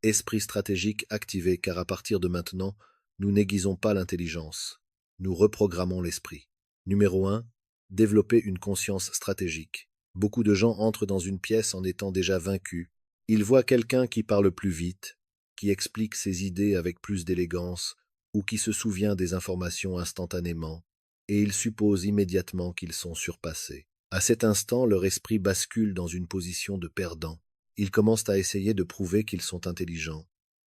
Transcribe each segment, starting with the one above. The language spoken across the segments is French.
Esprit stratégique activé car à partir de maintenant, nous n'aiguisons pas l'intelligence. Nous reprogrammons l'esprit. Numéro 1. Développer une conscience stratégique. Beaucoup de gens entrent dans une pièce en étant déjà vaincus. Ils voient quelqu'un qui parle plus vite, qui explique ses idées avec plus d'élégance ou qui se souvient des informations instantanément, et ils supposent immédiatement qu'ils sont surpassés. À cet instant, leur esprit bascule dans une position de perdant. Ils commencent à essayer de prouver qu'ils sont intelligents.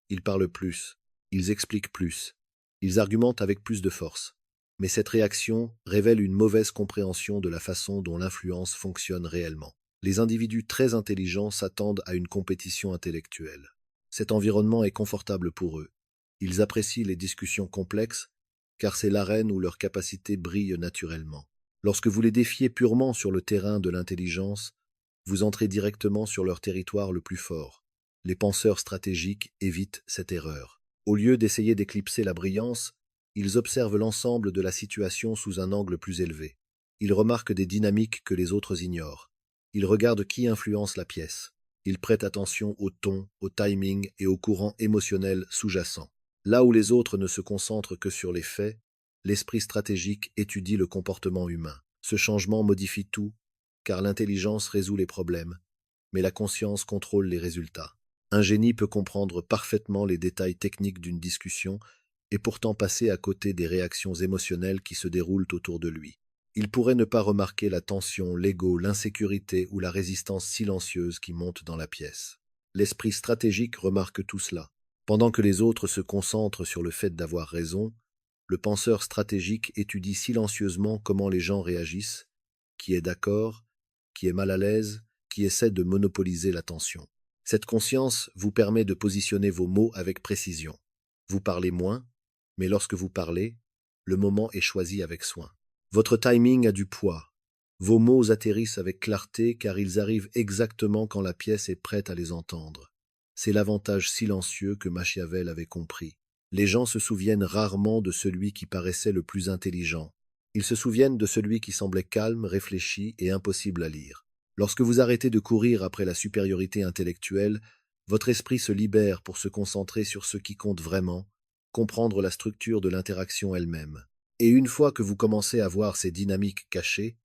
Ils parlent plus, ils expliquent plus, ils argumentent avec plus de force. Mais cette réaction révèle une mauvaise compréhension de la façon dont l'influence fonctionne réellement. Les individus très intelligents s'attendent à une compétition intellectuelle. Cet environnement est confortable pour eux. Ils apprécient les discussions complexes, car c'est l'arène où leurs capacités brillent naturellement. Lorsque vous les défiez purement sur le terrain de l'intelligence, vous entrez directement sur leur territoire le plus fort. Les penseurs stratégiques évitent cette erreur. Au lieu d'essayer d'éclipser la brillance, ils observent l'ensemble de la situation sous un angle plus élevé. Ils remarquent des dynamiques que les autres ignorent. Ils regardent qui influence la pièce. Ils prêtent attention au ton, au timing et au courant émotionnel sous-jacent. Là où les autres ne se concentrent que sur les faits, l'esprit stratégique étudie le comportement humain. Ce changement modifie tout, car l'intelligence résout les problèmes, mais la conscience contrôle les résultats. Un génie peut comprendre parfaitement les détails techniques d'une discussion et pourtant passer à côté des réactions émotionnelles qui se déroulent autour de lui. Il pourrait ne pas remarquer la tension, l'ego, l'insécurité ou la résistance silencieuse qui monte dans la pièce. L'esprit stratégique remarque tout cela. Pendant que les autres se concentrent sur le fait d'avoir raison, le penseur stratégique étudie silencieusement comment les gens réagissent, qui est d'accord, qui est mal à l'aise, qui essaie de monopoliser l'attention. Cette conscience vous permet de positionner vos mots avec précision. Vous parlez moins, mais lorsque vous parlez, le moment est choisi avec soin. Votre timing a du poids. Vos mots atterrissent avec clarté car ils arrivent exactement quand la pièce est prête à les entendre. C'est l'avantage silencieux que Machiavel avait compris. Les gens se souviennent rarement de celui qui paraissait le plus intelligent. Ils se souviennent de celui qui semblait calme, réfléchi et impossible à lire. Lorsque vous arrêtez de courir après la supériorité intellectuelle, votre esprit se libère pour se concentrer sur ce qui compte vraiment, comprendre la structure de l'interaction elle-même. Et une fois que vous commencez à voir ces dynamiques cachées,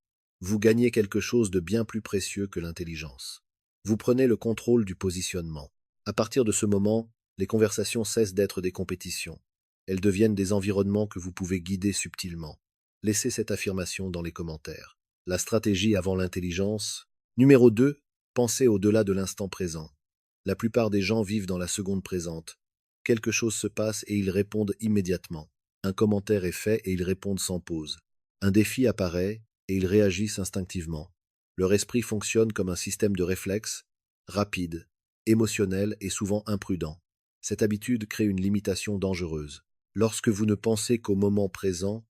vous gagnez quelque chose de bien plus précieux que l'intelligence. Vous prenez le contrôle du positionnement. À partir de ce moment, les conversations cessent d'être des compétitions. Elles deviennent des environnements que vous pouvez guider subtilement. Laissez cette affirmation dans les commentaires. La stratégie avant l'intelligence. Numéro 2. Pensez au-delà de l'instant présent. La plupart des gens vivent dans la seconde présente. Quelque chose se passe et ils répondent immédiatement. Un commentaire est fait et ils répondent sans pause. Un défi apparaît et ils réagissent instinctivement. Leur esprit fonctionne comme un système de réflexe, rapide, émotionnel et souvent imprudent. Cette habitude crée une limitation dangereuse. Lorsque vous ne pensez qu'au moment présent,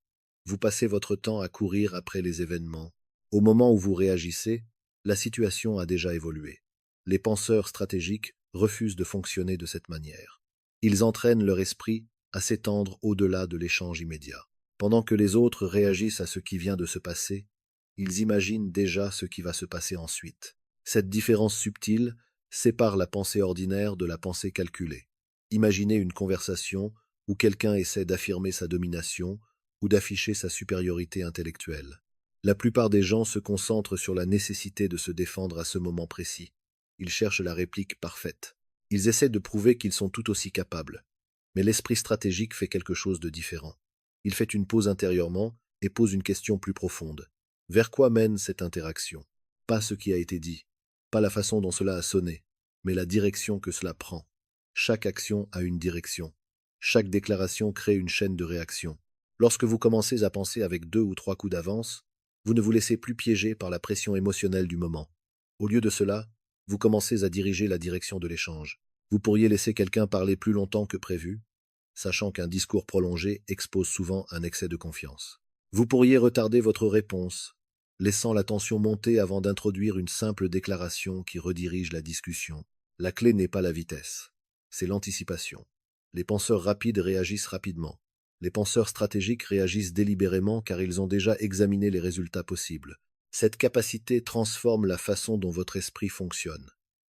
vous passez votre temps à courir après les événements. Au moment où vous réagissez, la situation a déjà évolué. Les penseurs stratégiques refusent de fonctionner de cette manière. Ils entraînent leur esprit à s'étendre au-delà de l'échange immédiat. Pendant que les autres réagissent à ce qui vient de se passer, ils imaginent déjà ce qui va se passer ensuite. Cette différence subtile sépare la pensée ordinaire de la pensée calculée. Imaginez une conversation où quelqu'un essaie d'affirmer sa domination ou d'afficher sa supériorité intellectuelle. La plupart des gens se concentrent sur la nécessité de se défendre à ce moment précis. Ils cherchent la réplique parfaite. Ils essaient de prouver qu'ils sont tout aussi capables. Mais l'esprit stratégique fait quelque chose de différent. Il fait une pause intérieurement et pose une question plus profonde. Vers quoi mène cette interaction? Pas ce qui a été dit, pas la façon dont cela a sonné, mais la direction que cela prend. Chaque action a une direction. Chaque déclaration crée une chaîne de réaction. Lorsque vous commencez à penser avec 2 ou 3 coups d'avance, vous ne vous laissez plus piéger par la pression émotionnelle du moment. Au lieu de cela, vous commencez à diriger la direction de l'échange. Vous pourriez laisser quelqu'un parler plus longtemps que prévu, sachant qu'un discours prolongé expose souvent un excès de confiance. Vous pourriez retarder votre réponse, laissant la tension monter avant d'introduire une simple déclaration qui redirige la discussion. La clé n'est pas la vitesse, c'est l'anticipation. Les penseurs rapides réagissent rapidement. Les penseurs stratégiques réagissent délibérément car ils ont déjà examiné les résultats possibles. Cette capacité transforme la façon dont votre esprit fonctionne.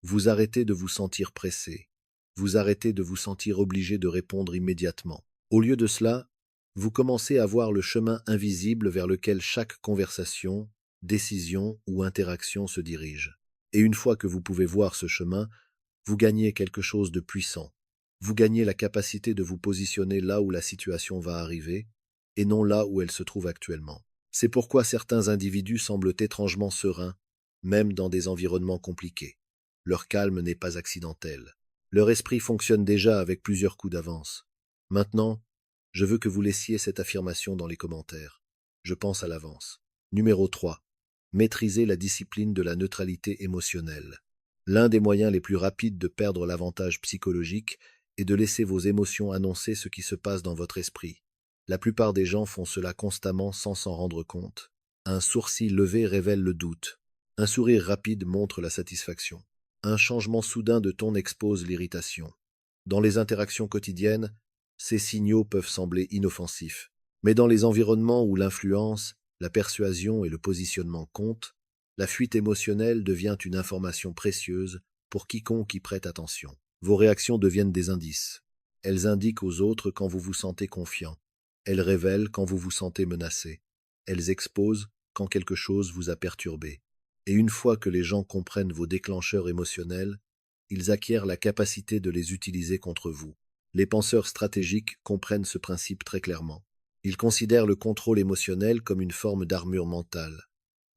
Vous arrêtez de vous sentir pressé. Vous arrêtez de vous sentir obligé de répondre immédiatement. Au lieu de cela, vous commencez à voir le chemin invisible vers lequel chaque conversation, décision ou interaction se dirige. Et une fois que vous pouvez voir ce chemin, vous gagnez quelque chose de puissant. Vous gagnez la capacité de vous positionner là où la situation va arriver, et non là où elle se trouve actuellement. C'est pourquoi certains individus semblent étrangement sereins, même dans des environnements compliqués. Leur calme n'est pas accidentel. Leur esprit fonctionne déjà avec plusieurs coups d'avance. Maintenant, je veux que vous laissiez cette affirmation dans les commentaires. Je pense à l'avance. Numéro 3. Maîtriser la discipline de la neutralité émotionnelle. L'un des moyens les plus rapides de perdre l'avantage psychologique est de laisser vos émotions annoncer ce qui se passe dans votre esprit. La plupart des gens font cela constamment sans s'en rendre compte. Un sourcil levé révèle le doute. Un sourire rapide montre la satisfaction. Un changement soudain de ton expose l'irritation. Dans les interactions quotidiennes, ces signaux peuvent sembler inoffensifs. Mais dans les environnements où l'influence, la persuasion et le positionnement comptent, la fuite émotionnelle devient une information précieuse pour quiconque y prête attention. Vos réactions deviennent des indices. Elles indiquent aux autres quand vous vous sentez confiant. Elles révèlent quand vous vous sentez menacé. Elles exposent quand quelque chose vous a perturbé. Et une fois que les gens comprennent vos déclencheurs émotionnels, ils acquièrent la capacité de les utiliser contre vous. Les penseurs stratégiques comprennent ce principe très clairement. Ils considèrent le contrôle émotionnel comme une forme d'armure mentale,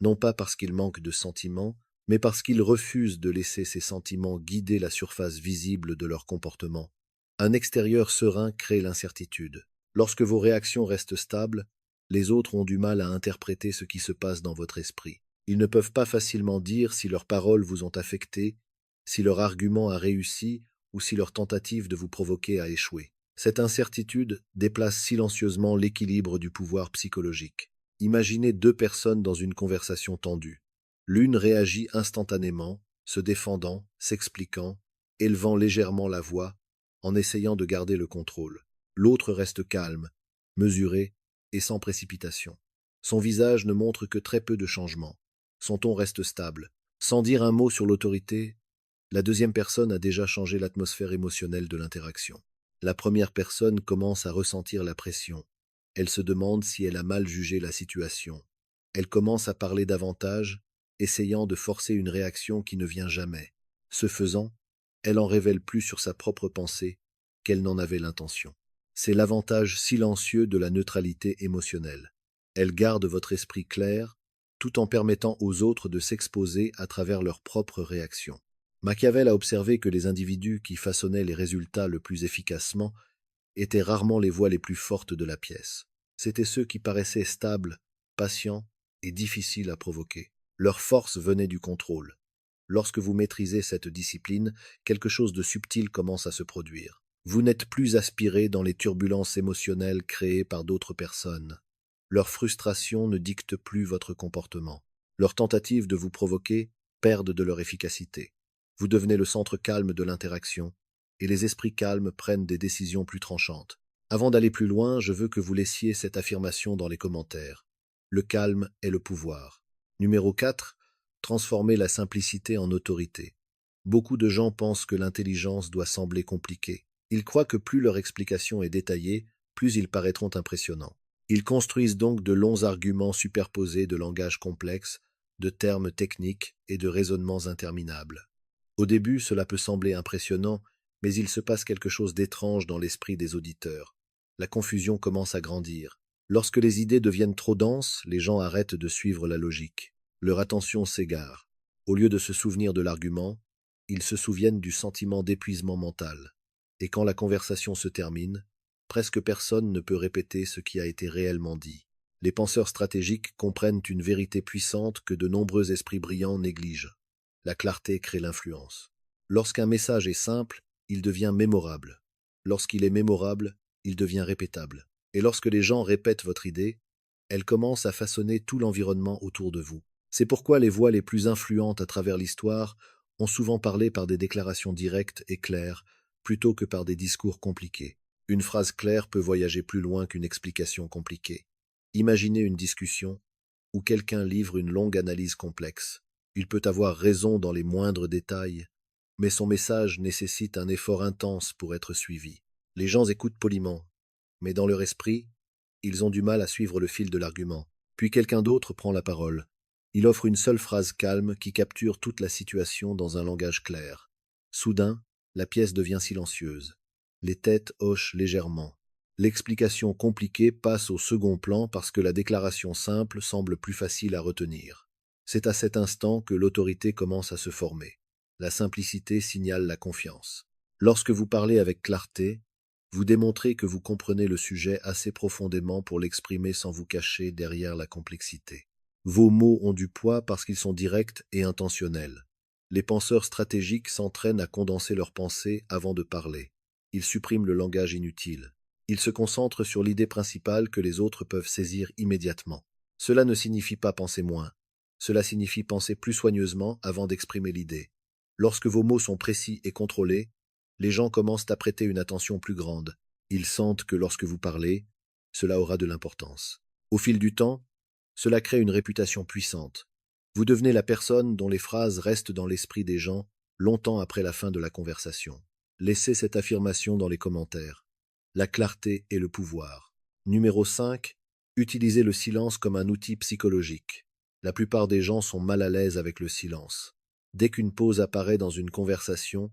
non pas parce qu'ils manquent de sentiments, mais parce qu'ils refusent de laisser ces sentiments guider la surface visible de leur comportement. Un extérieur serein crée l'incertitude. Lorsque vos réactions restent stables, les autres ont du mal à interpréter ce qui se passe dans votre esprit. Ils ne peuvent pas facilement dire si leurs paroles vous ont affecté, si leur argument a réussi ou si leur tentative de vous provoquer a échoué. Cette incertitude déplace silencieusement l'équilibre du pouvoir psychologique. Imaginez deux personnes dans une conversation tendue. L'une réagit instantanément, se défendant, s'expliquant, élevant légèrement la voix, en essayant de garder le contrôle. L'autre reste calme, mesuré et sans précipitation. Son visage ne montre que très peu de changement. Son ton reste stable. Sans dire un mot sur l'autorité, la deuxième personne a déjà changé l'atmosphère émotionnelle de l'interaction. La première personne commence à ressentir la pression. Elle se demande si elle a mal jugé la situation. Elle commence à parler davantage, essayant de forcer une réaction qui ne vient jamais. Ce faisant, elle en révèle plus sur sa propre pensée qu'elle n'en avait l'intention. C'est l'avantage silencieux de la neutralité émotionnelle. Elle garde votre esprit clair, tout en permettant aux autres de s'exposer à travers leurs propres réactions. Machiavel a observé que les individus qui façonnaient les résultats le plus efficacement étaient rarement les voix les plus fortes de la pièce. C'étaient ceux qui paraissaient stables, patients et difficiles à provoquer. Leur force venait du contrôle. Lorsque vous maîtrisez cette discipline, quelque chose de subtil commence à se produire. Vous n'êtes plus aspiré dans les turbulences émotionnelles créées par d'autres personnes. Leurs frustrations ne dictent plus votre comportement. Leurs tentatives de vous provoquer perdent de leur efficacité. Vous devenez le centre calme de l'interaction, et les esprits calmes prennent des décisions plus tranchantes. Avant d'aller plus loin, je veux que vous laissiez cette affirmation dans les commentaires. Le calme est le pouvoir. Numéro 4. Transformer la simplicité en autorité. Beaucoup de gens pensent que l'intelligence doit sembler compliquée. Ils croient que plus leur explication est détaillée, plus ils paraîtront impressionnants. Ils construisent donc de longs arguments superposés de langages complexes, de termes techniques et de raisonnements interminables. Au début, cela peut sembler impressionnant, mais il se passe quelque chose d'étrange dans l'esprit des auditeurs. La confusion commence à grandir. Lorsque les idées deviennent trop denses, les gens arrêtent de suivre la logique. Leur attention s'égare. Au lieu de se souvenir de l'argument, ils se souviennent du sentiment d'épuisement mental. Et quand la conversation se termine, presque personne ne peut répéter ce qui a été réellement dit. Les penseurs stratégiques comprennent une vérité puissante que de nombreux esprits brillants négligent. La clarté crée l'influence. Lorsqu'un message est simple, il devient mémorable. Lorsqu'il est mémorable, il devient répétable. Et lorsque les gens répètent votre idée, elle commence à façonner tout l'environnement autour de vous. C'est pourquoi les voix les plus influentes à travers l'histoire ont souvent parlé par des déclarations directes et claires, plutôt que par des discours compliqués. Une phrase claire peut voyager plus loin qu'une explication compliquée. Imaginez une discussion où quelqu'un livre une longue analyse complexe. Il peut avoir raison dans les moindres détails, mais son message nécessite un effort intense pour être suivi. Les gens écoutent poliment, mais dans leur esprit, ils ont du mal à suivre le fil de l'argument. Puis quelqu'un d'autre prend la parole. Il offre une seule phrase calme qui capture toute la situation dans un langage clair. Soudain, la pièce devient silencieuse. Les têtes hochent légèrement. L'explication compliquée passe au second plan parce que la déclaration simple semble plus facile à retenir. C'est à cet instant que l'autorité commence à se former. La simplicité signale la confiance. Lorsque vous parlez avec clarté, vous démontrez que vous comprenez le sujet assez profondément pour l'exprimer sans vous cacher derrière la complexité. Vos mots ont du poids parce qu'ils sont directs et intentionnels. Les penseurs stratégiques s'entraînent à condenser leurs pensées avant de parler. Ils suppriment le langage inutile. Ils se concentrent sur l'idée principale que les autres peuvent saisir immédiatement. Cela ne signifie pas penser moins. Cela signifie penser plus soigneusement avant d'exprimer l'idée. Lorsque vos mots sont précis et contrôlés, les gens commencent à prêter une attention plus grande. Ils sentent que lorsque vous parlez, cela aura de l'importance. Au fil du temps, cela crée une réputation puissante. Vous devenez la personne dont les phrases restent dans l'esprit des gens longtemps après la fin de la conversation. Laissez cette affirmation dans les commentaires. La clarté et le pouvoir. Numéro 5. Utilisez le silence comme un outil psychologique. La plupart des gens sont mal à l'aise avec le silence. Dès qu'une pause apparaît dans une conversation,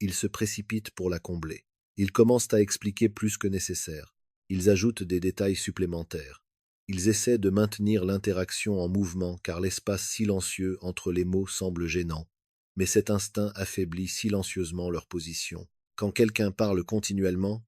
ils se précipitent pour la combler. Ils commencent à expliquer plus que nécessaire. Ils ajoutent des détails supplémentaires. Ils essaient de maintenir l'interaction en mouvement car l'espace silencieux entre les mots semble gênant. Mais cet instinct affaiblit silencieusement leur position. Quand quelqu'un parle continuellement,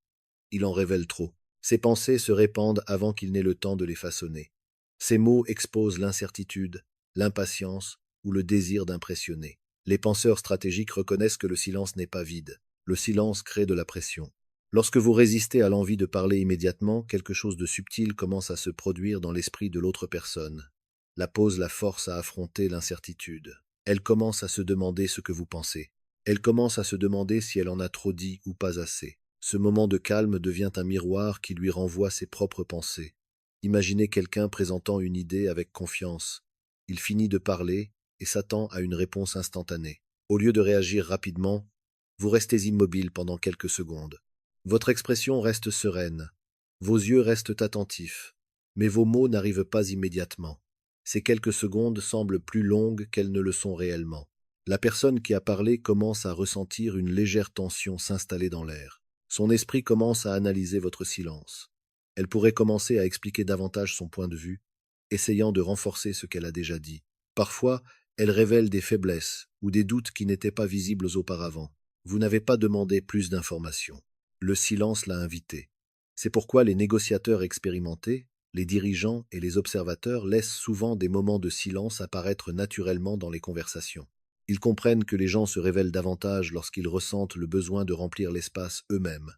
il en révèle trop. Ses pensées se répandent avant qu'il n'ait le temps de les façonner. Ces mots exposent l'incertitude, l'impatience ou le désir d'impressionner. Les penseurs stratégiques reconnaissent que le silence n'est pas vide. Le silence crée de la pression. Lorsque vous résistez à l'envie de parler immédiatement, quelque chose de subtil commence à se produire dans l'esprit de l'autre personne. La pause la force à affronter l'incertitude. Elle commence à se demander ce que vous pensez. Elle commence à se demander si elle en a trop dit ou pas assez. Ce moment de calme devient un miroir qui lui renvoie ses propres pensées. Imaginez quelqu'un présentant une idée avec confiance. Il finit de parler et s'attend à une réponse instantanée. Au lieu de réagir rapidement, vous restez immobile pendant quelques secondes. Votre expression reste sereine. Vos yeux restent attentifs. Mais vos mots n'arrivent pas immédiatement. Ces quelques secondes semblent plus longues qu'elles ne le sont réellement. La personne qui a parlé commence à ressentir une légère tension s'installer dans l'air. Son esprit commence à analyser votre silence. Elle pourrait commencer à expliquer davantage son point de vue, essayant de renforcer ce qu'elle a déjà dit. Parfois, elle révèle des faiblesses ou des doutes qui n'étaient pas visibles auparavant. Vous n'avez pas demandé plus d'informations. Le silence l'a invité. C'est pourquoi les négociateurs expérimentés, les dirigeants et les observateurs laissent souvent des moments de silence apparaître naturellement dans les conversations. Ils comprennent que les gens se révèlent davantage lorsqu'ils ressentent le besoin de remplir l'espace eux-mêmes.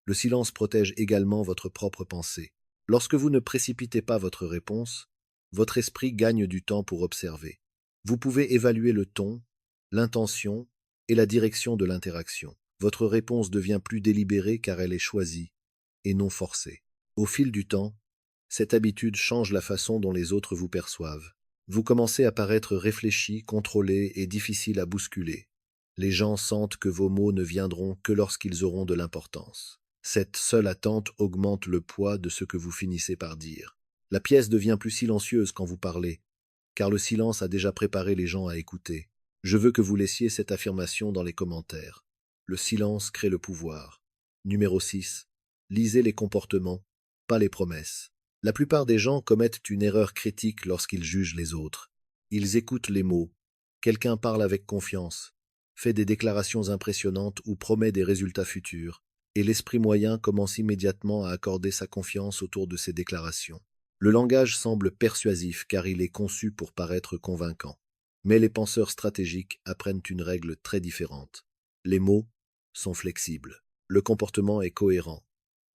Le silence protège également votre propre pensée. Lorsque vous ne précipitez pas votre réponse, votre esprit gagne du temps pour observer. Vous pouvez évaluer le ton, l'intention et la direction de l'interaction. Votre réponse devient plus délibérée car elle est choisie et non forcée. Au fil du temps, cette habitude change la façon dont les autres vous perçoivent. Vous commencez à paraître réfléchi, contrôlé et difficile à bousculer. Les gens sentent que vos mots ne viendront que lorsqu'ils auront de l'importance. Cette seule attente augmente le poids de ce que vous finissez par dire. La pièce devient plus silencieuse quand vous parlez, car le silence a déjà préparé les gens à écouter. Je veux que vous laissiez cette affirmation dans les commentaires. Le silence crée le pouvoir. Numéro 6. Lisez les comportements, pas les promesses. La plupart des gens commettent une erreur critique lorsqu'ils jugent les autres. Ils écoutent les mots. Quelqu'un parle avec confiance, fait des déclarations impressionnantes ou promet des résultats futurs, et l'esprit moyen commence immédiatement à accorder sa confiance autour de ces déclarations. Le langage semble persuasif car il est conçu pour paraître convaincant. Mais les penseurs stratégiques apprennent une règle très différente. Les mots sont flexibles. Le comportement est cohérent.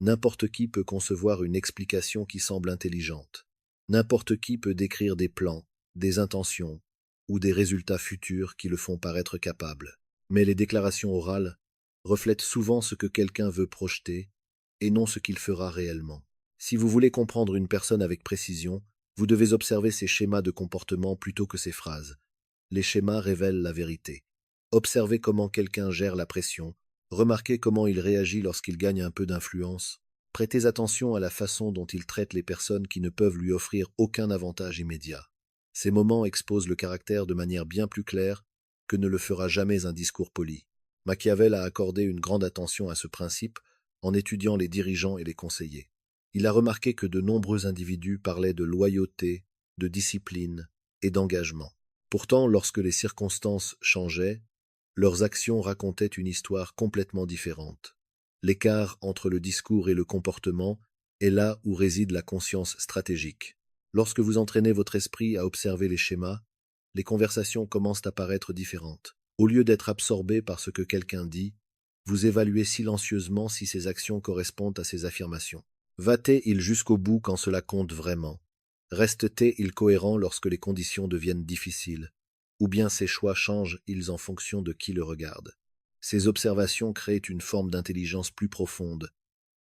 N'importe qui peut concevoir une explication qui semble intelligente. N'importe qui peut décrire des plans, des intentions ou des résultats futurs qui le font paraître capable. Mais les déclarations orales reflètent souvent ce que quelqu'un veut projeter et non ce qu'il fera réellement. Si vous voulez comprendre une personne avec précision, vous devez observer ses schémas de comportement plutôt que ses phrases. Les schémas révèlent la vérité. Observez comment quelqu'un gère la pression. Remarquez comment il réagit lorsqu'il gagne un peu d'influence. Prêtez attention à la façon dont il traite les personnes qui ne peuvent lui offrir aucun avantage immédiat. Ces moments exposent le caractère de manière bien plus claire que ne le fera jamais un discours poli. Machiavel a accordé une grande attention à ce principe en étudiant les dirigeants et les conseillers. Il a remarqué que de nombreux individus parlaient de loyauté, de discipline et d'engagement. Pourtant, lorsque les circonstances changeaient, leurs actions racontaient une histoire complètement différente. L'écart entre le discours et le comportement est là où réside la conscience stratégique. Lorsque vous entraînez votre esprit à observer les schémas, les conversations commencent à paraître différentes. Au lieu d'être absorbé par ce que quelqu'un dit, vous évaluez silencieusement si ses actions correspondent à ses affirmations. Va-t-il jusqu'au bout quand cela compte vraiment? Reste-t-il cohérent lorsque les conditions deviennent difficiles? Ou bien ses choix changent-ils en fonction de qui le regarde? Ces observations créent une forme d'intelligence plus profonde,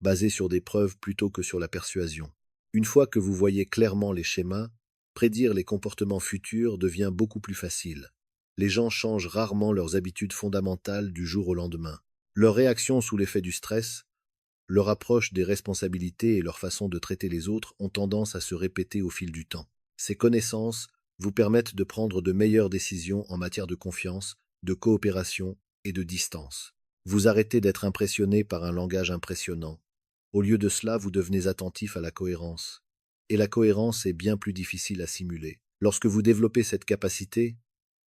basée sur des preuves plutôt que sur la persuasion. Une fois que vous voyez clairement les schémas, prédire les comportements futurs devient beaucoup plus facile. Les gens changent rarement leurs habitudes fondamentales du jour au lendemain. Leurs réactions sous l'effet du stress, leur approche des responsabilités et leur façon de traiter les autres ont tendance à se répéter au fil du temps. Ces connaissances vous permettent de prendre de meilleures décisions en matière de confiance, de coopération et de distance. Vous arrêtez d'être impressionné par un langage impressionnant. Au lieu de cela, vous devenez attentif à la cohérence. Et la cohérence est bien plus difficile à simuler. Lorsque vous développez cette capacité,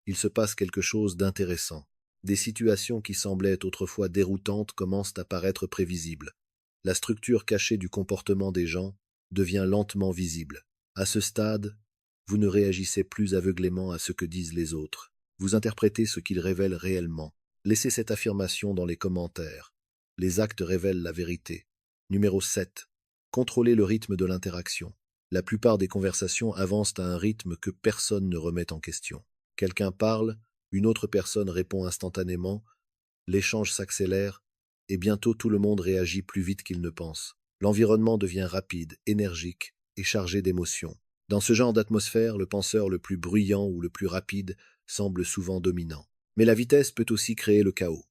il se passe quelque chose d'intéressant. Des situations qui semblaient autrefois déroutantes commencent à paraître prévisibles. La structure cachée du comportement des gens devient lentement visible. À ce stade, vous ne réagissez plus aveuglément à ce que disent les autres. Vous interprétez ce qu'ils révèlent réellement. Laissez cette affirmation dans les commentaires. Les actes révèlent la vérité. Numéro 7. Contrôlez le rythme de l'interaction. La plupart des conversations avancent à un rythme que personne ne remet en question. Quelqu'un parle, une autre personne répond instantanément, l'échange s'accélère, et bientôt tout le monde réagit plus vite qu'il ne pense. L'environnement devient rapide, énergique et chargé d'émotions. Dans ce genre d'atmosphère, le penseur le plus bruyant ou le plus rapide semble souvent dominant. Mais la vitesse peut aussi créer le chaos.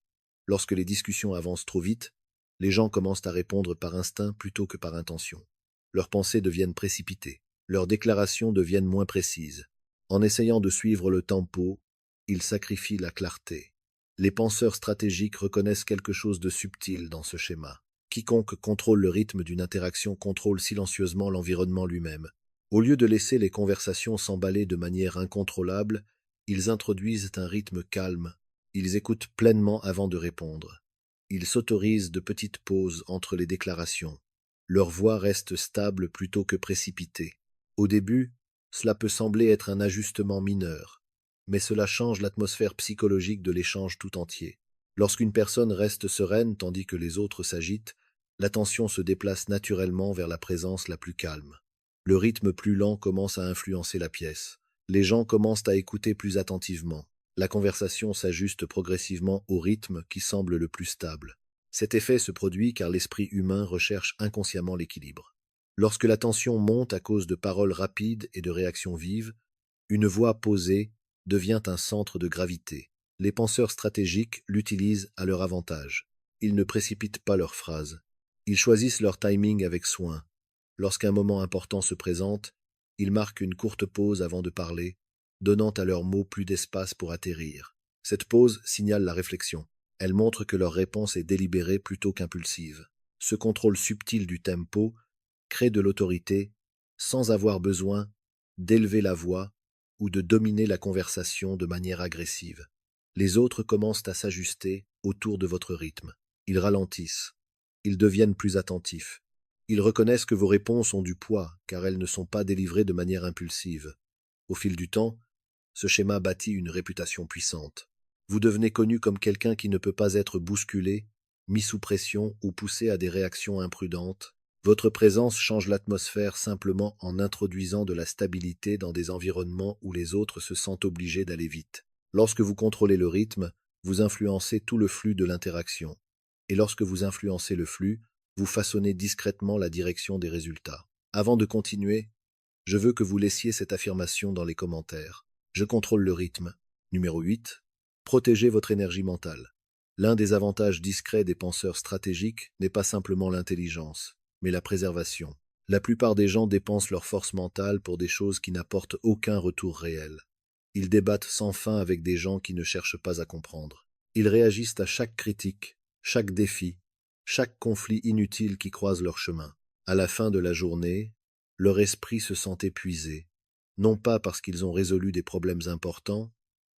Lorsque les discussions avancent trop vite, les gens commencent à répondre par instinct plutôt que par intention. Leurs pensées deviennent précipitées, leurs déclarations deviennent moins précises. En essayant de suivre le tempo, ils sacrifient la clarté. Les penseurs stratégiques reconnaissent quelque chose de subtil dans ce schéma. Quiconque contrôle le rythme d'une interaction contrôle silencieusement l'environnement lui-même. Au lieu de laisser les conversations s'emballer de manière incontrôlable, ils introduisent un rythme calme. Ils écoutent pleinement avant de répondre. Ils s'autorisent de petites pauses entre les déclarations. Leur voix reste stable plutôt que précipitée. Au début, cela peut sembler être un ajustement mineur, mais cela change l'atmosphère psychologique de l'échange tout entier. Lorsqu'une personne reste sereine tandis que les autres s'agitent, l'attention se déplace naturellement vers la présence la plus calme. Le rythme plus lent commence à influencer la pièce. Les gens commencent à écouter plus attentivement. La conversation s'ajuste progressivement au rythme qui semble le plus stable. Cet effet se produit car l'esprit humain recherche inconsciemment l'équilibre. Lorsque la tension monte à cause de paroles rapides et de réactions vives, une voix posée devient un centre de gravité. Les penseurs stratégiques l'utilisent à leur avantage. Ils ne précipitent pas leurs phrases. Ils choisissent leur timing avec soin. Lorsqu'un moment important se présente, ils marquent une courte pause avant de parler, donnant à leurs mots plus d'espace pour atterrir. Cette pause signale la réflexion. Elle montre que leur réponse est délibérée plutôt qu'impulsive. Ce contrôle subtil du tempo crée de l'autorité sans avoir besoin d'élever la voix ou de dominer la conversation de manière agressive. Les autres commencent à s'ajuster autour de votre rythme. Ils ralentissent. Ils deviennent plus attentifs. Ils reconnaissent que vos réponses ont du poids, car elles ne sont pas délivrées de manière impulsive. Au fil du temps, ce schéma bâtit une réputation puissante. Vous devenez connu comme quelqu'un qui ne peut pas être bousculé, mis sous pression ou poussé à des réactions imprudentes. Votre présence change l'atmosphère simplement en introduisant de la stabilité dans des environnements où les autres se sentent obligés d'aller vite. Lorsque vous contrôlez le rythme, vous influencez tout le flux de l'interaction. Et lorsque vous influencez le flux, vous façonnez discrètement la direction des résultats. Avant de continuer, je veux que vous laissiez cette affirmation dans les commentaires. Je contrôle le rythme. Numéro 8. Protégez votre énergie mentale. L'un des avantages discrets des penseurs stratégiques n'est pas simplement l'intelligence, mais la préservation. La plupart des gens dépensent leur force mentale pour des choses qui n'apportent aucun retour réel. Ils débattent sans fin avec des gens qui ne cherchent pas à comprendre. Ils réagissent à chaque critique, chaque défi, chaque conflit inutile qui croise leur chemin. À la fin de la journée, leur esprit se sent épuisé, non pas parce qu'ils ont résolu des problèmes importants,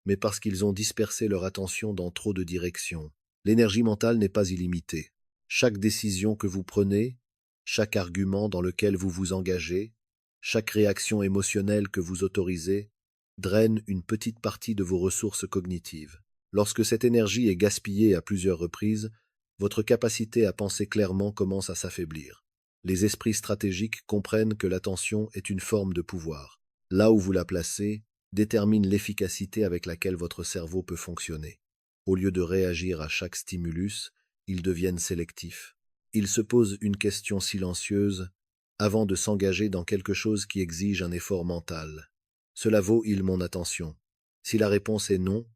mais parce qu'ils ont dispersé leur attention dans trop de directions. L'énergie mentale n'est pas illimitée. Chaque décision que vous prenez, chaque argument dans lequel vous vous engagez, chaque réaction émotionnelle que vous autorisez, draine une petite partie de vos ressources cognitives. Lorsque cette énergie est gaspillée à plusieurs reprises, votre capacité à penser clairement commence à s'affaiblir. Les esprits stratégiques comprennent que l'attention est une forme de pouvoir. Là où vous la placez, détermine l'efficacité avec laquelle votre cerveau peut fonctionner. Au lieu de réagir à chaque stimulus, ils deviennent sélectifs. Ils se posent une question silencieuse avant de s'engager dans quelque chose qui exige un effort mental. Cela vaut-il mon attention? Si la réponse est non,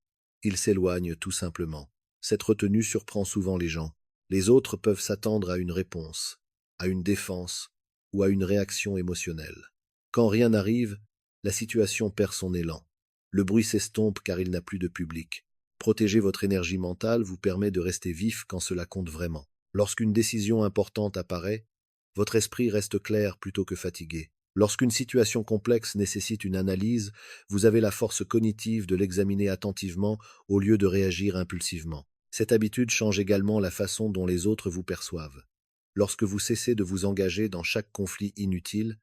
ils s'éloignent tout simplement. Cette retenue surprend souvent les gens. Les autres peuvent s'attendre à une réponse, à une défense ou à une réaction émotionnelle. Quand rien n'arrive, la situation perd son élan. Le bruit s'estompe car il n'a plus de public. Protéger votre énergie mentale vous permet de rester vif quand cela compte vraiment. Lorsqu'une décision importante apparaît, votre esprit reste clair plutôt que fatigué. Lorsqu'une situation complexe nécessite une analyse, vous avez la force cognitive de l'examiner attentivement au lieu de réagir impulsivement. Cette habitude change également la façon dont les autres vous perçoivent. Lorsque vous cessez de vous engager dans chaque conflit inutile,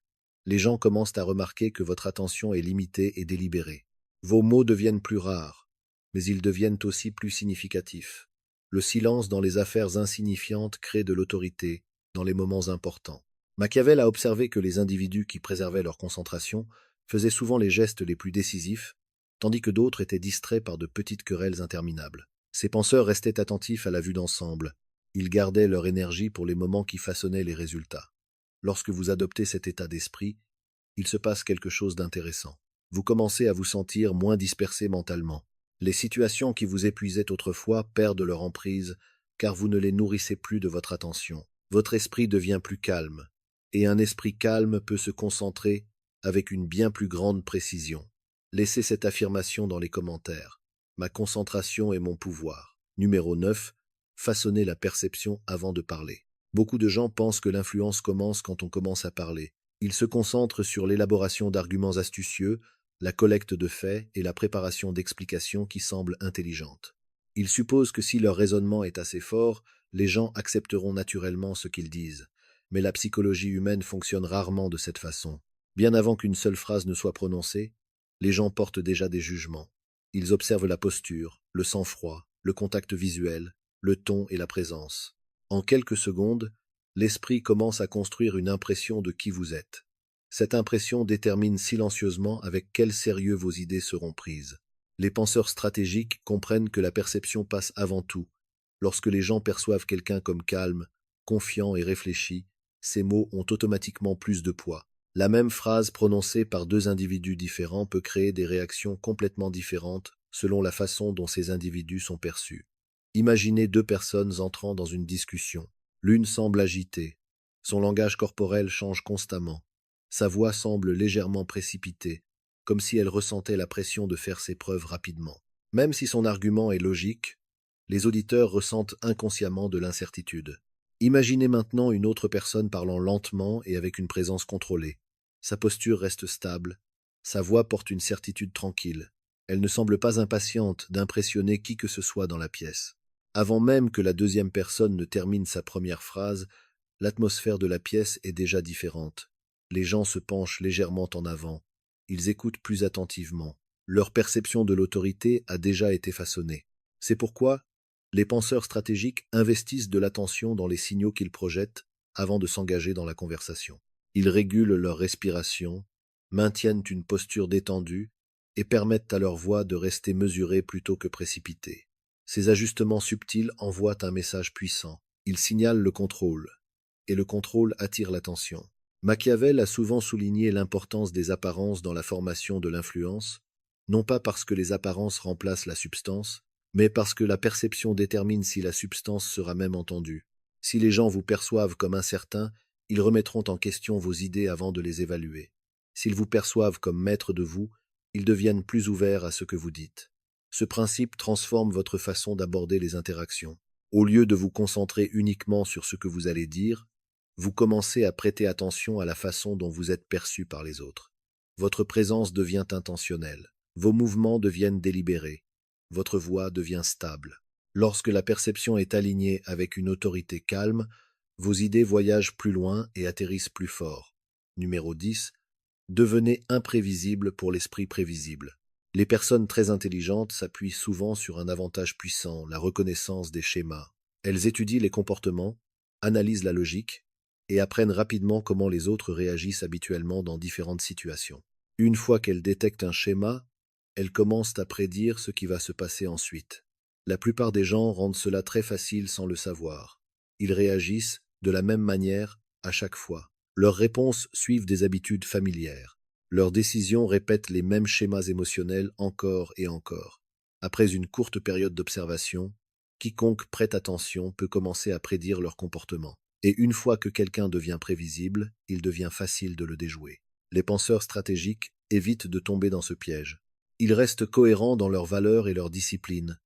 les gens commencent à remarquer que votre attention est limitée et délibérée. Vos mots deviennent plus rares, mais ils deviennent aussi plus significatifs. Le silence dans les affaires insignifiantes crée de l'autorité dans les moments importants. Machiavel a observé que les individus qui préservaient leur concentration faisaient souvent les gestes les plus décisifs, tandis que d'autres étaient distraits par de petites querelles interminables. Ces penseurs restaient attentifs à la vue d'ensemble. Ils gardaient leur énergie pour les moments qui façonnaient les résultats. Lorsque vous adoptez cet état d'esprit, il se passe quelque chose d'intéressant. Vous commencez à vous sentir moins dispersé mentalement. Les situations qui vous épuisaient autrefois perdent leur emprise, car vous ne les nourrissez plus de votre attention. Votre esprit devient plus calme, et un esprit calme peut se concentrer avec une bien plus grande précision. Laissez cette affirmation dans les commentaires. Ma concentration est mon pouvoir. Numéro 9. Façonner la perception avant de parler. Beaucoup de gens pensent que l'influence commence quand on commence à parler. Ils se concentrent sur l'élaboration d'arguments astucieux, la collecte de faits et la préparation d'explications qui semblent intelligentes. Ils supposent que si leur raisonnement est assez fort, les gens accepteront naturellement ce qu'ils disent. Mais la psychologie humaine fonctionne rarement de cette façon. Bien avant qu'une seule phrase ne soit prononcée, les gens portent déjà des jugements. Ils observent la posture, le sang-froid, le contact visuel, le ton et la présence. En quelques secondes, l'esprit commence à construire une impression de qui vous êtes. Cette impression détermine silencieusement avec quel sérieux vos idées seront prises. Les penseurs stratégiques comprennent que la perception passe avant tout. Lorsque les gens perçoivent quelqu'un comme calme, confiant et réfléchi, ces mots ont automatiquement plus de poids. La même phrase prononcée par deux individus différents peut créer des réactions complètement différentes selon la façon dont ces individus sont perçus. Imaginez deux personnes entrant dans une discussion. L'une semble agitée. Son langage corporel change constamment. Sa voix semble légèrement précipitée, comme si elle ressentait la pression de faire ses preuves rapidement. Même si son argument est logique, les auditeurs ressentent inconsciemment de l'incertitude. Imaginez maintenant une autre personne parlant lentement et avec une présence contrôlée. Sa posture reste stable, sa voix porte une certitude tranquille. Elle ne semble pas impatiente d'impressionner qui que ce soit dans la pièce. Avant même que la deuxième personne ne termine sa première phrase, l'atmosphère de la pièce est déjà différente. Les gens se penchent légèrement en avant. Ils écoutent plus attentivement. Leur perception de l'autorité a déjà été façonnée. C'est pourquoi les penseurs stratégiques investissent de l'attention dans les signaux qu'ils projettent avant de s'engager dans la conversation. Ils régulent leur respiration, maintiennent une posture détendue et permettent à leur voix de rester mesurée plutôt que précipitée. Ces ajustements subtils envoient un message puissant. Ils signalent le contrôle, et le contrôle attire l'attention. Machiavel a souvent souligné l'importance des apparences dans la formation de l'influence, non pas parce que les apparences remplacent la substance, mais parce que la perception détermine si la substance sera même entendue. Si les gens vous perçoivent comme incertain, ils remettront en question vos idées avant de les évaluer. S'ils vous perçoivent comme maître de vous, ils deviennent plus ouverts à ce que vous dites. Ce principe transforme votre façon d'aborder les interactions. Au lieu de vous concentrer uniquement sur ce que vous allez dire, vous commencez à prêter attention à la façon dont vous êtes perçu par les autres. Votre présence devient intentionnelle. Vos mouvements deviennent délibérés. Votre voix devient stable. Lorsque la perception est alignée avec une autorité calme, vos idées voyagent plus loin et atterrissent plus fort. Numéro 10. Devenez imprévisible pour l'esprit prévisible. Les personnes très intelligentes s'appuient souvent sur un avantage puissant, la reconnaissance des schémas. Elles étudient les comportements, analysent la logique et apprennent rapidement comment les autres réagissent habituellement dans différentes situations. Une fois qu'elles détectent un schéma, elles commencent à prédire ce qui va se passer ensuite. La plupart des gens rendent cela très facile sans le savoir. Ils réagissent de la même manière à chaque fois. Leurs réponses suivent des habitudes familières. Leurs décisions répètent les mêmes schémas émotionnels encore et encore. Après une courte période d'observation, quiconque prête attention peut commencer à prédire leur comportement. Et une fois que quelqu'un devient prévisible, il devient facile de le déjouer. Les penseurs stratégiques évitent de tomber dans ce piège. Ils restent cohérents dans leurs valeurs et leurs disciplines,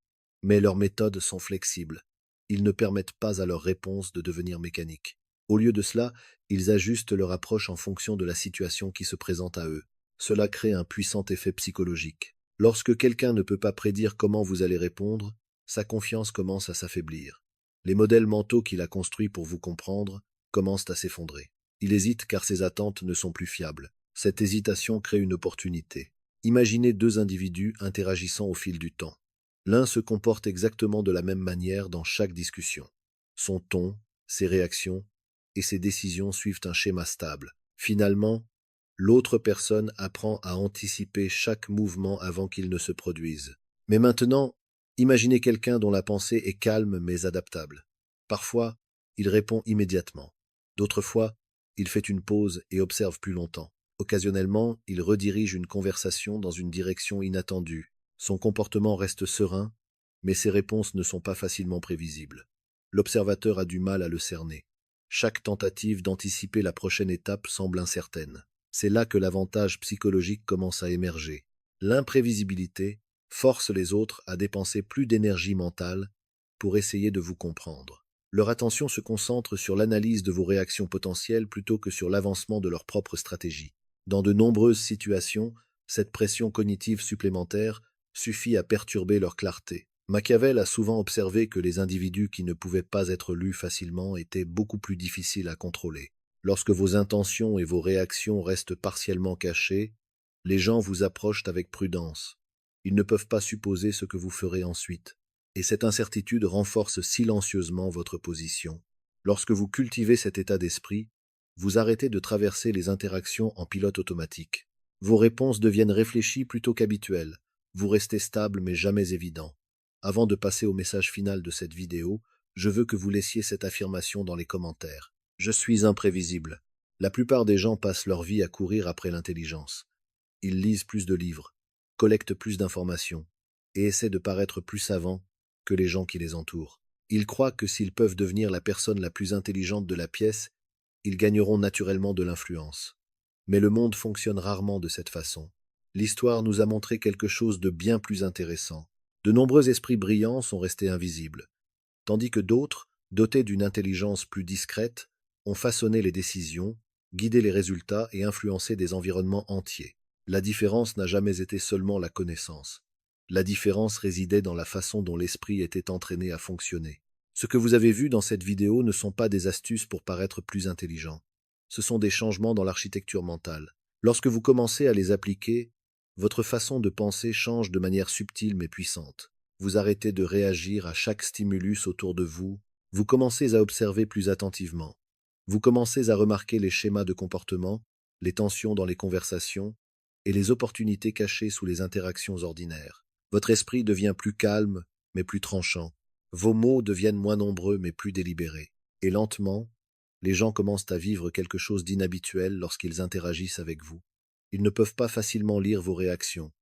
mais leurs méthodes sont flexibles. Ils ne permettent pas à leurs réponses de devenir mécaniques. Au lieu de cela, ils ajustent leur approche en fonction de la situation qui se présente à eux. Cela crée un puissant effet psychologique. Lorsque quelqu'un ne peut pas prédire comment vous allez répondre, sa confiance commence à s'affaiblir. Les modèles mentaux qu'il a construits pour vous comprendre commencent à s'effondrer. Il hésite car ses attentes ne sont plus fiables. Cette hésitation crée une opportunité. Imaginez deux individus interagissant au fil du temps. L'un se comporte exactement de la même manière dans chaque discussion. Son ton, ses réactions et ses décisions suivent un schéma stable. Finalement, l'autre personne apprend à anticiper chaque mouvement avant qu'il ne se produise. Mais maintenant, imaginez quelqu'un dont la pensée est calme mais adaptable. Parfois, il répond immédiatement. D'autres fois, il fait une pause et observe plus longtemps. Occasionnellement, il redirige une conversation dans une direction inattendue. Son comportement reste serein, mais ses réponses ne sont pas facilement prévisibles. L'observateur a du mal à le cerner. Chaque tentative d'anticiper la prochaine étape semble incertaine. C'est là que l'avantage psychologique commence à émerger. L'imprévisibilité force les autres à dépenser plus d'énergie mentale pour essayer de vous comprendre. Leur attention se concentre sur l'analyse de vos réactions potentielles plutôt que sur l'avancement de leur propre stratégie. Dans de nombreuses situations, cette pression cognitive supplémentaire suffit à perturber leur clarté. Machiavel a souvent observé que les individus qui ne pouvaient pas être lus facilement étaient beaucoup plus difficiles à contrôler. Lorsque vos intentions et vos réactions restent partiellement cachées, les gens vous approchent avec prudence. Ils ne peuvent pas supposer ce que vous ferez ensuite. Et cette incertitude renforce silencieusement votre position. Lorsque vous cultivez cet état d'esprit, vous arrêtez de traverser les interactions en pilote automatique. Vos réponses deviennent réfléchies plutôt qu'habituelles. Vous restez stable mais jamais évident. Avant de passer au message final de cette vidéo, je veux que vous laissiez cette affirmation dans les commentaires. Je suis imprévisible. La plupart des gens passent leur vie à courir après l'intelligence. Ils lisent plus de livres, collectent plus d'informations et essaient de paraître plus savants que les gens qui les entourent. Ils croient que s'ils peuvent devenir la personne la plus intelligente de la pièce, ils gagneront naturellement de l'influence. Mais le monde fonctionne rarement de cette façon. L'histoire nous a montré quelque chose de bien plus intéressant. De nombreux esprits brillants sont restés invisibles, tandis que d'autres, dotés d'une intelligence plus discrète, ont façonné les décisions, guidé les résultats et influencé des environnements entiers. La différence n'a jamais été seulement la connaissance. La différence résidait dans la façon dont l'esprit était entraîné à fonctionner. Ce que vous avez vu dans cette vidéo ne sont pas des astuces pour paraître plus intelligent. Ce sont des changements dans l'architecture mentale. Lorsque vous commencez à les appliquer, votre façon de penser change de manière subtile mais puissante. Vous arrêtez de réagir à chaque stimulus autour de vous. Vous commencez à observer plus attentivement. Vous commencez à remarquer les schémas de comportement, les tensions dans les conversations et les opportunités cachées sous les interactions ordinaires. Votre esprit devient plus calme mais plus tranchant. Vos mots deviennent moins nombreux mais plus délibérés. Et lentement, les gens commencent à vivre quelque chose d'inhabituel lorsqu'ils interagissent avec vous. Ils ne peuvent pas facilement lire vos réactions.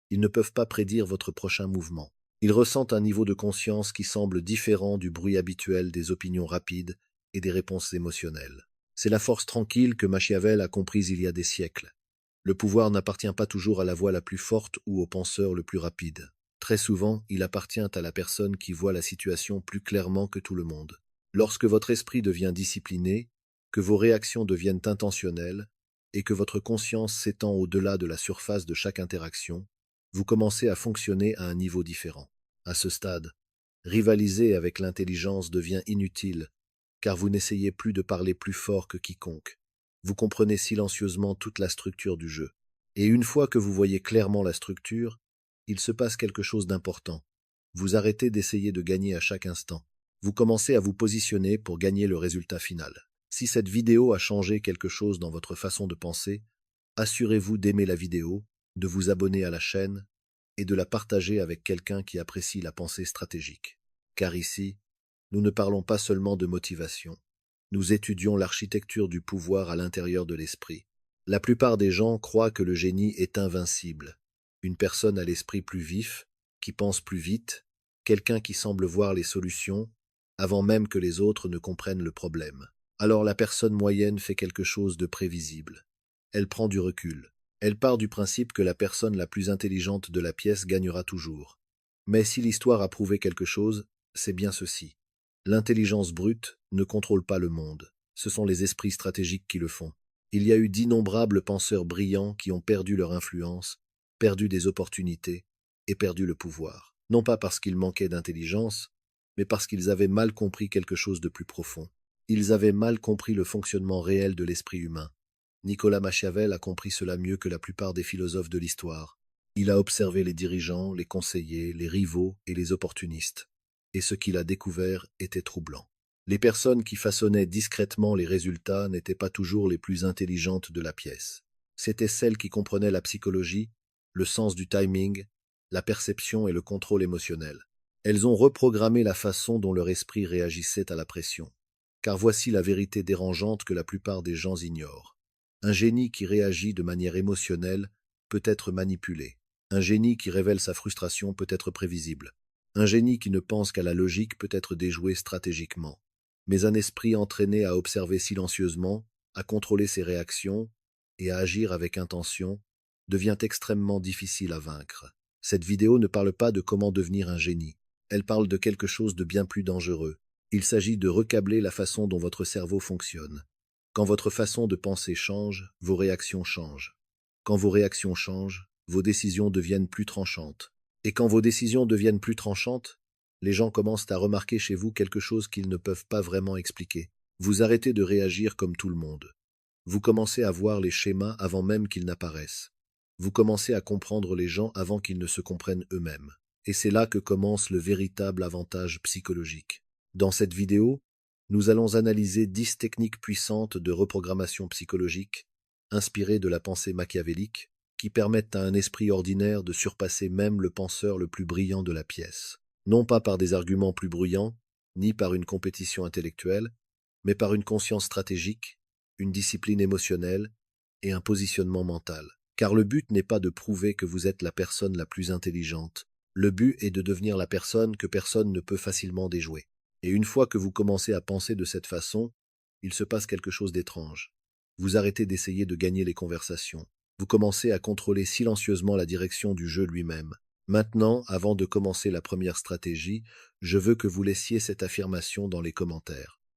Ils ne peuvent pas prédire votre prochain mouvement. Ils ressentent un niveau de conscience qui semble différent du bruit habituel des opinions rapides et des réponses émotionnelles. C'est la force tranquille que Machiavel a comprise il y a des siècles. Le pouvoir n'appartient pas toujours à la voix la plus forte ou au penseur le plus rapide. Très souvent, il appartient à la personne qui voit la situation plus clairement que tout le monde. Lorsque votre esprit devient discipliné, que vos réactions deviennent intentionnelles et que votre conscience s'étend au-delà de la surface de chaque interaction, vous commencez à fonctionner à un niveau différent. À ce stade, rivaliser avec l'intelligence devient inutile, car vous n'essayez plus de parler plus fort que quiconque. Vous comprenez silencieusement toute la structure du jeu. Et une fois que vous voyez clairement la structure, il se passe quelque chose d'important. Vous arrêtez d'essayer de gagner à chaque instant. Vous commencez à vous positionner pour gagner le résultat final. Si cette vidéo a changé quelque chose dans votre façon de penser, assurez-vous d'aimer la vidéo, de vous abonner à la chaîne et de la partager avec quelqu'un qui apprécie la pensée stratégique. Car ici, nous ne parlons pas seulement de motivation. Nous étudions l'architecture du pouvoir à l'intérieur de l'esprit. La plupart des gens croient que le génie est invincible. Une personne à l'esprit plus vif, qui pense plus vite, quelqu'un qui semble voir les solutions, avant même que les autres ne comprennent le problème. Alors la personne moyenne fait quelque chose de prévisible. Elle prend du recul. Elle part du principe que la personne la plus intelligente de la pièce gagnera toujours. Mais si l'histoire a prouvé quelque chose, c'est bien ceci. L'intelligence brute ne contrôle pas le monde. Ce sont les esprits stratégiques qui le font. Il y a eu d'innombrables penseurs brillants qui ont perdu leur influence, perdu des opportunités et perdu le pouvoir. Non pas parce qu'ils manquaient d'intelligence, mais parce qu'ils avaient mal compris quelque chose de plus profond. Ils avaient mal compris le fonctionnement réel de l'esprit humain. Nicolas Machiavel a compris cela mieux que la plupart des philosophes de l'histoire. Il a observé les dirigeants, les conseillers, les rivaux et les opportunistes. Et ce qu'il a découvert était troublant. Les personnes qui façonnaient discrètement les résultats n'étaient pas toujours les plus intelligentes de la pièce. C'étaient celles qui comprenaient la psychologie, le sens du timing, la perception et le contrôle émotionnel. Elles ont reprogrammé la façon dont leur esprit réagissait à la pression. Car voici la vérité dérangeante que la plupart des gens ignorent. Un génie qui réagit de manière émotionnelle peut être manipulé. Un génie qui révèle sa frustration peut être prévisible. Un génie qui ne pense qu'à la logique peut être déjoué stratégiquement. Mais un esprit entraîné à observer silencieusement, à contrôler ses réactions et à agir avec intention devient extrêmement difficile à vaincre. Cette vidéo ne parle pas de comment devenir un génie. Elle parle de quelque chose de bien plus dangereux. Il s'agit de recabler la façon dont votre cerveau fonctionne. Quand votre façon de penser change, vos réactions changent. Quand vos réactions changent, vos décisions deviennent plus tranchantes. Et quand vos décisions deviennent plus tranchantes, les gens commencent à remarquer chez vous quelque chose qu'ils ne peuvent pas vraiment expliquer. Vous arrêtez de réagir comme tout le monde. Vous commencez à voir les schémas avant même qu'ils n'apparaissent. Vous commencez à comprendre les gens avant qu'ils ne se comprennent eux-mêmes. Et c'est là que commence le véritable avantage psychologique. Dans cette vidéo, nous allons analyser 10 techniques puissantes de reprogrammation psychologique, inspirées de la pensée machiavélique, qui permettent à un esprit ordinaire de surpasser même le penseur le plus brillant de la pièce. Non pas par des arguments plus bruyants, ni par une compétition intellectuelle, mais par une conscience stratégique, une discipline émotionnelle et un positionnement mental. Car le but n'est pas de prouver que vous êtes la personne la plus intelligente. Le but est de devenir la personne que personne ne peut facilement déjouer. Et une fois que vous commencez à penser de cette façon, il se passe quelque chose d'étrange. Vous arrêtez d'essayer de gagner les conversations. Vous commencez à contrôler silencieusement la direction du jeu lui-même. Maintenant, avant de commencer la première stratégie, je veux que vous laissiez cette affirmation dans les commentaires.